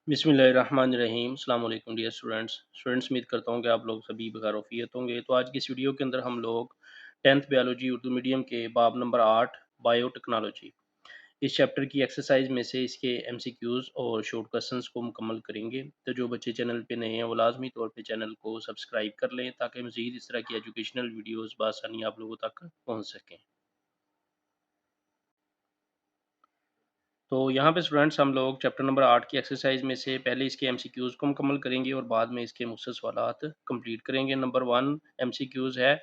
बिस्मिल्लाहिर्रहमानिर्रहीम। अस्सलाम वालेकुम डियर स्टूडेंट्स, उम्मीद करता हूँ कि आप लोग सभी बखैर आफियत होंगे। तो आज की इस वीडियो के अंदर हम लोग 10th बायोलॉजी उर्दू मीडियम के बाब नंबर 8 बायोटेक्नोलॉजी इस चैप्टर की एक्सरसाइज में से इसके एमसीक्यूज़ और शॉर्ट क्वेश्चंस को मुकम्मल करेंगे। तो जो बच्चे चैनल पे नए हैं वो लाजमी तौर पे चैनल को सब्सक्राइब कर लें ताकि मज़ीद इस तरह की एजुकेशनल वीडियोज़ बआसानी आप लोगों तक पहुँच सकें। तो यहाँ पे स्टूडेंट्स हम लोग चैप्टर नंबर 8 की एक्सरसाइज में से पहले इसके एमसीक्यूज़ को मुकम्मल करेंगे और बाद में इसके मुख्तसर सवालात कंप्लीट करेंगे। नंबर 1 एमसीक्यूज़ है,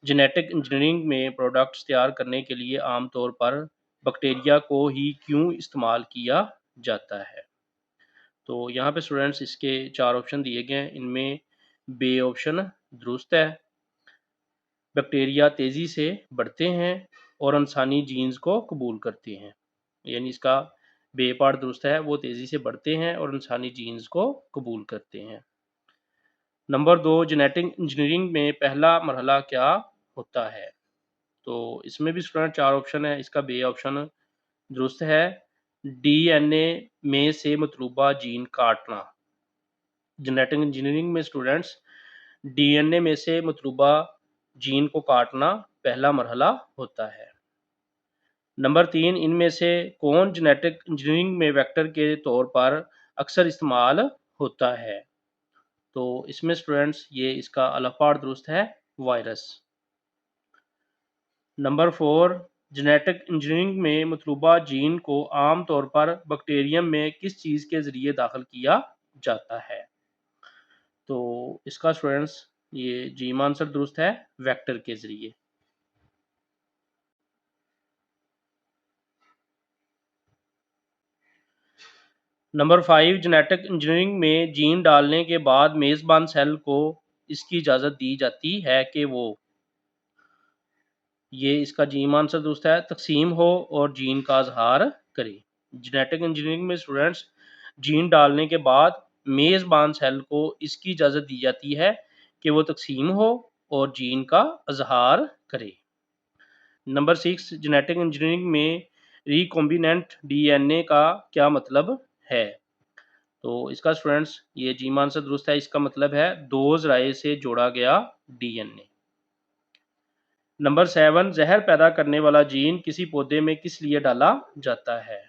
जेनेटिक इंजीनियरिंग में प्रोडक्ट्स तैयार करने के लिए आम तौर पर बैक्टीरिया को ही क्यों इस्तेमाल किया जाता है? तो यहाँ पे स्टूडेंट्स इसके 4 ऑप्शन दिए गए हैं, इनमें बे ऑप्शन दुरुस्त है। बैक्टीरिया तेज़ी से बढ़ते हैं और इंसानी जीन्स को कबूल करते हैं, यानी इसका बे पार्ट दुरुस्त है, वो तेज़ी से बढ़ते हैं और इंसानी जीन्स को कबूल करते हैं। नंबर 2 जेनेटिक इंजीनियरिंग में पहला मरहला क्या होता है? तो इसमें भी स्टूडेंट 4 ऑप्शन है, इसका बे ऑप्शन दुरुस्त है। डीएनए में से मतलूबा जीन काटना। जेनेटिक इंजीनियरिंग में स्टूडेंट्स डीएनए में से मतलूबा जीन को काटना पहला मरहला होता है। नंबर 3 इनमें से कौन जेनेटिक इंजीनियरिंग में वेक्टर के तौर पर अक्सर इस्तेमाल होता है? तो इसमें स्टूडेंट्स ये इसका अलफ पार्ट दुरुस्त है, वायरस। नंबर 4 जेनेटिक इंजीनियरिंग में मतलूबा जीन को आम तौर पर बैक्टीरियम में किस चीज़ के ज़रिए दाखिल किया जाता है? तो इसका स्टूडेंट्स ये जीम आंसर दुरुस्त है, वेक्टर के ज़रिए। नंबर 5 जेनेटिक इंजीनियरिंग में जीन डालने के बाद मेज़बान सेल को इसकी इजाज़त दी जाती है कि वो, ये इसका जीम आंसर दुरुस्त है, तकसीम हो और जीन का इजहार करे। जेनेटिक इंजीनियरिंग में स्टूडेंट्स जीन डालने के बाद मेज़बान सेल को इसकी इजाज़त दी जाती है कि वो तकसीम हो और जीन का इजहार करे। नंबर 6 जेनेटिक इंजीनियरिंग में रिकॉम्बिनेंट डीएनए का क्या मतलब है? तो इसका स्टूडेंट्स ये जीम आंसर दुरुस्त है, इसका मतलब है दो ज़राए से जोड़ा गया डीएनए। नंबर 7 जहर पैदा करने वाला जीन किसी पौधे में किस लिए डाला जाता है?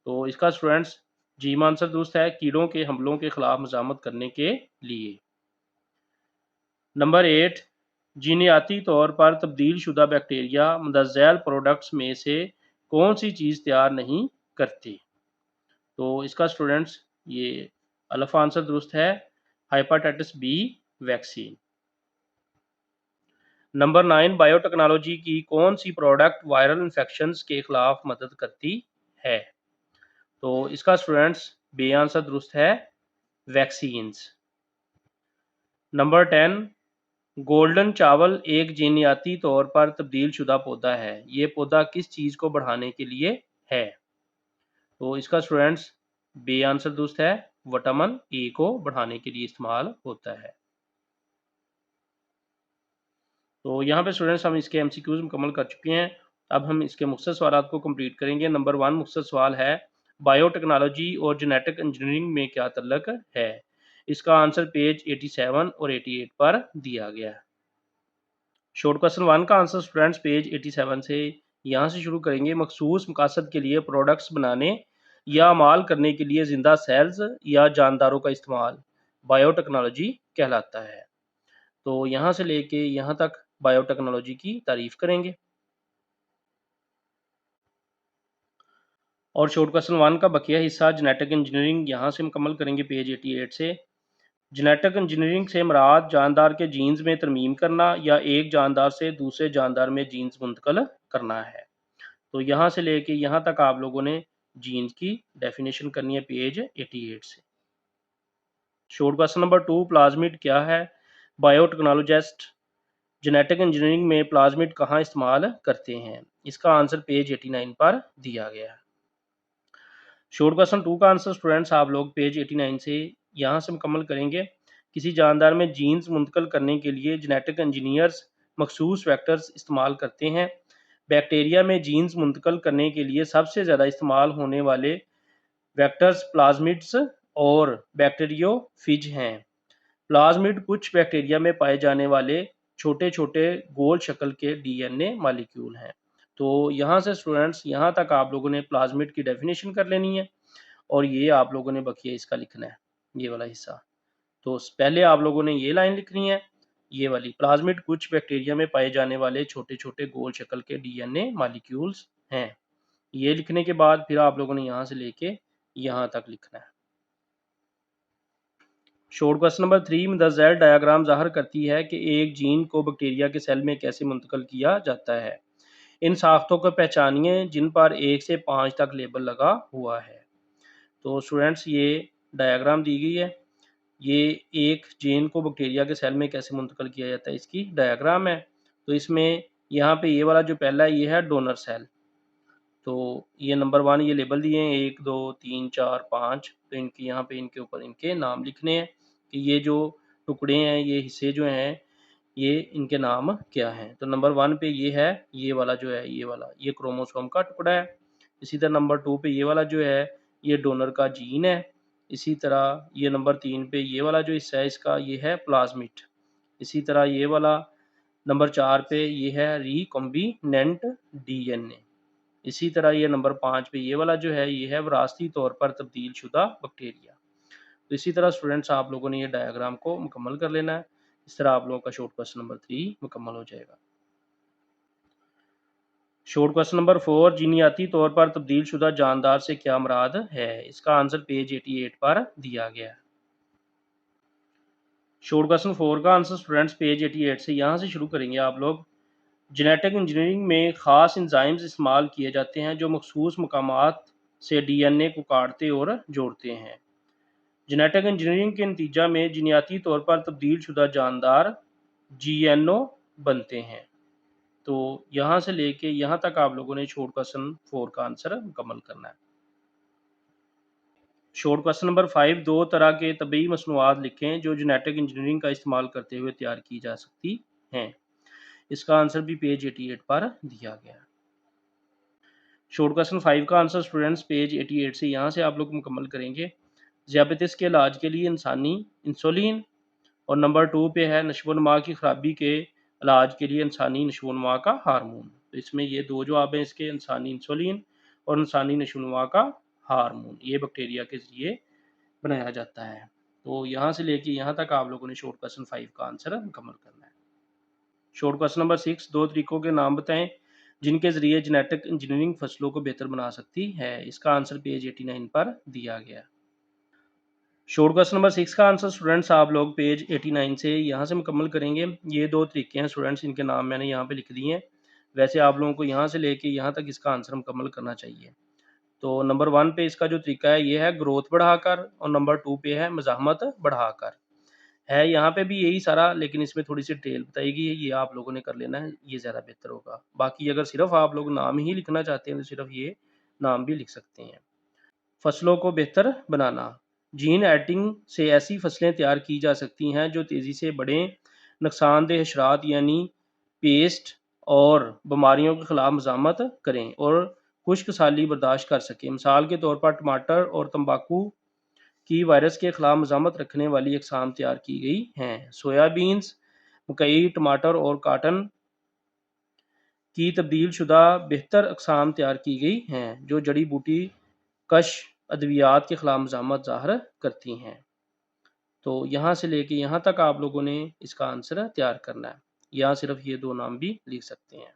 तो इसका स्टूडेंट्स जीम आंसर दुरुस्त है, कीड़ों के हमलों के खिलाफ मज़ामत करने के लिए। नंबर 8 जीनियाती तौर पर तब्दील शुदा बैक्टीरिया मुंतज़्ज़ल प्रोडक्ट्स में से कौन सी चीज़ तैयार नहीं करती? तो इसका स्टूडेंट्स ये अलफ आंसर दुरुस्त है, hepatitis B vaccine. Number 9 biotechnology की कौन सी प्रोडक्ट वायरल इन्फेक्शंस के खिलाफ मदद करती है? तो इसका स्टूडेंट्स बी आंसर दुरुस्त है, वैक्सीन्स। नंबर 10 गोल्डन चावल एक जीनियाती तौर पर तब्दील शुदा पौधा है, ये पौधा किस चीज़ को बढ़ाने के लिए है? तो इसका स्टूडेंट्स बी आंसर दुरुस्त है, विटामिन ए को बढ़ाने के लिए इस्तेमाल होता है। तो यहाँ पे स्टूडेंट्स हम इसके एमसीक्यूज मुकम्मल कर चुके हैं। अब हम इसके मुख्तसर सवालात को कंप्लीट करेंगे। नंबर 1 मुख्तसर सवाल है, बायोटेक्नोलॉजी और जेनेटिक इंजीनियरिंग में क्या तल्लक है? इसका आंसर पेज 87 और 88 पर दिया गया है। शॉर्ट क्वेश्चन 1 का आंसर स्टूडेंट्स पेज 87 से, यहाँ से शुरू करेंगे। मखसूस मकासद के लिए प्रोडक्ट्स बनाने या माल करने के लिए जिंदा सेल्स या जानदारों का इस्तेमाल बायोटेक्नोलॉजी कहलाता है। तो यहाँ से लेके यहाँ तक बायोटेक्नोलॉजी की तारीफ करेंगे। और शॉर्ट क्वेश्चन 1 का बकिया हिस्सा जेनेटिक इंजीनियरिंग यहाँ से मुकम्मल करेंगे पेज 88 से। जेनेटिक इंजीनियरिंग से मुराद जानदार के जीन्स में तरमीम करना या एक जानदार से दूसरे जानदार में जीन्स मुंतकिल करना है। तो यहाँ से लेके यहाँ तक आप लोगों ने जीन्स की डेफिनेशन करनी है पेज 88 से। शॉर्ट क्वेश्चन नंबर 2 प्लाज्मिड क्या है? बायोटेक्नोलॉजिस्ट जेनेटिक इंजीनियरिंग में प्लाज्मिड कहाँ इस्तेमाल करते हैं? इसका आंसर पेज 89 पर दिया गया है। शॉर्ट क्वेश्चन 2 का आंसर स्टूडेंट्स आप लोग पेज 89 से यहाँ से मुकम्मल करेंगे। किसी जानदार में जीन्स मुंतकिल करने के लिए जेनेटिक इंजीनियर्स मखसूस वेक्टर्स इस्तेमाल करते हैं। बैक्टीरिया में जीन्स मुंतकिल करने के लिए सबसे ज़्यादा इस्तेमाल होने वाले वेक्टर्स प्लाज्मिड्स और बैक्टीरियोफिज हैं। प्लाज्मिड कुछ बैक्टीरिया में पाए जाने वाले छोटे छोटे गोल शक्ल के डीएनए मालिक्यूल हैं। तो यहाँ से स्टूडेंट्स यहाँ तक आप लोगों ने प्लाज्मिड की डेफिनेशन कर लेनी है और ये आप लोगों ने बकिया इसका लिखना है, ये वाला हिस्सा। तो पहले आप लोगों ने ये लाइन लिखनी है, ये वाली, प्लाज्मिड कुछ बैक्टीरिया में पाए जाने वाले छोटे छोटे गोल शक्ल के डीएनए मालिक्यूल्स हैं। ये लिखने के बाद फिर आप लोगों ने यहाँ से लेके यहाँ तक लिखना है। शॉर्ट क्वेश्चन नंबर 3 में द जेड डायग्राम ज़ाहिर करती है कि एक जीन को बैक्टीरिया के सेल में कैसे मुंतकिल किया जाता है। इन साख्तों को पहचानिए जिन पर 1 से 5 तक लेबल लगा हुआ है। तो स्टूडेंट्स ये डायग्राम दी गई है, ये एक जीन को बैक्टीरिया के सेल में कैसे मुंतकिल किया जाता है इसकी डायग्राम है। तो इसमें यहाँ पे ये वाला जो पहला है ये है डोनर सेल। तो ये नंबर 1 ये लेबल दिए हैं 1 2 3 4 5। तो इनके यहाँ पे इनके ऊपर इनके नाम लिखने हैं कि ये जो टुकड़े हैं, ये हिस्से जो हैं, ये इनके नाम क्या हैं। तो नंबर 1 पे ये है, ये वाला जो है, ये वाला ये क्रोमोसोम का टुकड़ा है। इसी तरह नंबर 2 पे ये वाला जो है ये डोनर का जीन है। इसी तरह ये नंबर 3 पे ये वाला जो हिस्सा है इसका ये है प्लाज्मिड। इसी तरह ये वाला नंबर 4 पे ये है रिकॉम्बिनेंट डीएनए। इसी तरह ये नंबर 5 पे ये वाला जो है ये है विरासती तौर पर तब्दील शुदा बैक्टीरिया। तो इसी तरह स्टूडेंट्स आप लोगों ने ये डायग्राम को मुकम्मल कर लेना है। इस तरह आप लोगों का शॉर्ट क्वेश्चन नंबर 3 मुकम्मल हो जाएगा। शॉर्ट क्वेश्चन नंबर 4 जीनियाती तौर पर तब्दील शुदा जानदार से क्या मुराद है। इसका आंसर पेज 88 पर दिया गया है। शॉर्ट क्वेश्चन 4 का आंसर स्टूडेंट्स पेज 88 से यहाँ से शुरू करेंगे आप लोग। जेनेटिक इंजीनियरिंग में ख़ास एंजाइम्स इस्तेमाल किए जाते हैं जो मखसूस मकामात से डीएनए को काटते और जोड़ते हैं। जेनेटिक इंजीनियरिंग के नतीजा में जीनियाती तौर पर तब्दील शुदा जानदार जीएनओ बनते हैं। तो यहाँ से लेके यहाँ तक आप लोगों ने शॉर्ट क्वेश्चन 4 का आंसर मुकम्मल करना है। शॉर्ट क्वेश्चन नंबर 5 दो तरह के तबीई मसनूआत लिखें जो जेनेटिक इंजीनियरिंग का इस्तेमाल करते हुए तैयार की जा सकती हैं। इसका आंसर भी पेज 88 पर दिया गया है। शॉर्ट क्वेश्चन 5 का आंसर स्टूडेंट्स पेज 88 से यहाँ से आप लोग मुकम्मल करेंगे। ज़ियाबतीस के इलाज के लिए इंसानी इंसुलिन, और नंबर 2 पे है नशोनुमा की खराबी के इलाज के लिए इंसानी नशोनुमा का हार्मोन। तो इसमें ये दो जवाब हैं इसके, इंसानी इंसुलिन और इंसानी नशोनुमा का हार्मोन, ये बैक्टीरिया के ज़रिए बनाया जाता है। तो यहाँ से लेके यहाँ तक आप लोगों ने शॉर्ट क्वेश्चन 5 का आंसर मुकम्मल करना है। शॉर्ट क्वेश्चन नंबर 6 दो तरीकों के नाम बताएं जिनके ज़रिए जेनेटिक इंजीनियरिंग फसलों को बेहतर बना सकती है। इसका आंसर पेज 89 पर दिया गया है। शॉर्ट क्वेश्चन नंबर 6 का आंसर स्टूडेंट्स आप लोग पेज 89 से यहाँ से मुकम्मल करेंगे। ये दो तरीके हैं स्टूडेंट्स, इनके नाम मैंने यहाँ पे लिख दिए हैं। वैसे आप लोगों को यहाँ से लेके यहाँ तक इसका आंसर मुकम्मल करना चाहिए। तो नंबर 1 पे इसका जो तरीका है ये है ग्रोथ बढ़ाकर, और नंबर 2 पे है मज़ाहमत बढ़ाकर। है यहाँ पे भी यही सारा, लेकिन इसमें थोड़ी सी डिटेल बताई गई है, ये आप लोगों ने कर लेना है, ये ज़्यादा बेहतर होगा। बाकी अगर सिर्फ आप लोग नाम ही लिखना चाहते हैं तो सिर्फ ये नाम भी लिख सकते हैं। फसलों को बेहतर बनाना, जीन एडिटिंग से ऐसी फसलें तैयार की जा सकती हैं जो तेज़ी से बढ़ें, नुकसानदेह हशरात यानी पेस्ट और बीमारियों के खिलाफ मज़ामत करें और खुश्क साली बर्दाश्त कर सकें। मिसाल के तौर पर टमाटर और तंबाकू की वायरस के खिलाफ मज़ामत रखने वाली अक़साम तैयार की गई हैं। सोयाबीन्स, मकई, टमाटर और काटन की तब्दील शुदा बेहतर अक़साम तैयार की गई हैं जो जड़ी बूटी कश अद्वियात के खिलाफ मज़ामत ज़ाहिर करती हैं। तो यहाँ से लेके यहाँ तक आप लोगों ने इसका आंसर तैयार करना है। यहाँ सिर्फ ये दो नाम भी लिख सकते हैं।